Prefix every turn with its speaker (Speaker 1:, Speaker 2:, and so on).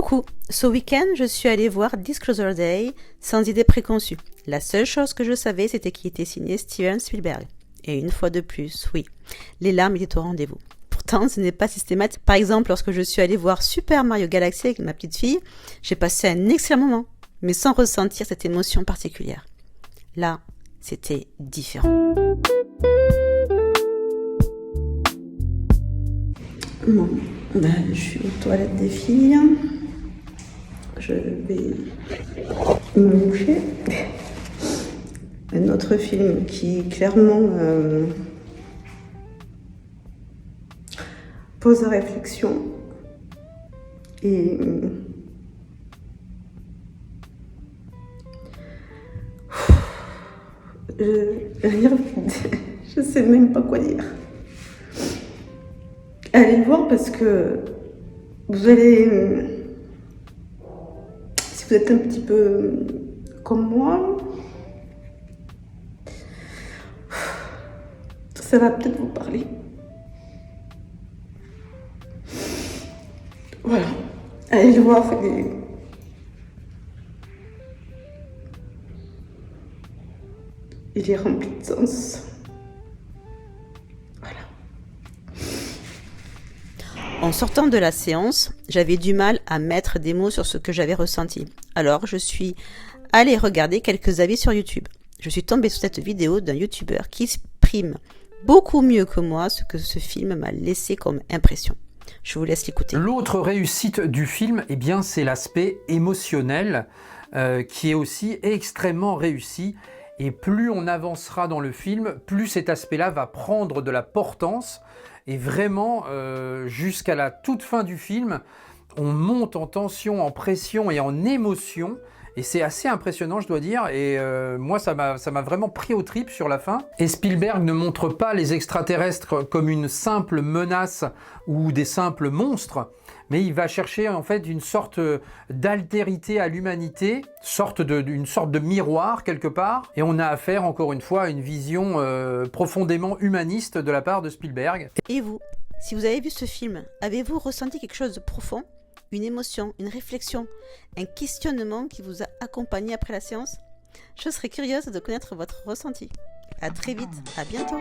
Speaker 1: Coucou, ce week-end je suis allée voir Disclosure Day sans idée préconçue. La seule chose que je savais c'était qu'il était signé Steven Spielberg. Et une fois de plus, oui, les larmes étaient au rendez-vous. Pourtant, ce n'est pas systématique. Par exemple, lorsque je suis allée voir Super Mario Galaxy avec ma petite fille, j'ai passé un excellent moment, mais sans ressentir cette émotion particulière. Là, c'était différent.
Speaker 2: Bon, je suis aux toilettes des filles. Je vais me moucher. Un autre film qui clairement pose à réflexion et je sais même pas quoi dire. Allez le voir parce que vous allez, si vous êtes un petit peu comme moi, ça va peut-être vous parler. Voilà, allez le voir. Il est rempli de sens. Voilà.
Speaker 1: En sortant de la séance, j'avais du mal à mettre des mots sur ce que j'avais ressenti. Alors, je suis allée regarder quelques avis sur YouTube. Je suis tombée sur cette vidéo d'un YouTuber qui exprime beaucoup mieux que moi ce que ce film m'a laissé comme impression. Je vous laisse l'écouter.
Speaker 3: L'autre réussite du film, eh bien, c'est l'aspect émotionnel qui est aussi extrêmement réussi. Et plus on avancera dans le film, plus cet aspect-là va prendre de la portance. Et vraiment, jusqu'à la toute fin du film, on monte en tension, en pression et en émotion. Et c'est assez impressionnant, je dois dire. Et moi, ça m'a vraiment pris aux tripes sur la fin. Et Spielberg ne montre pas les extraterrestres comme une simple menace ou des simples monstres, mais il va chercher en fait une sorte d'altérité à l'humanité, une sorte de miroir quelque part. Et on a affaire, encore une fois, à une vision profondément humaniste de la part de Spielberg.
Speaker 1: Et vous, si vous avez vu ce film, avez-vous ressenti quelque chose de profond ? Une émotion, une réflexion, un questionnement qui vous a accompagné après la séance ? Je serais curieuse de connaître votre ressenti. À très vite, à bientôt.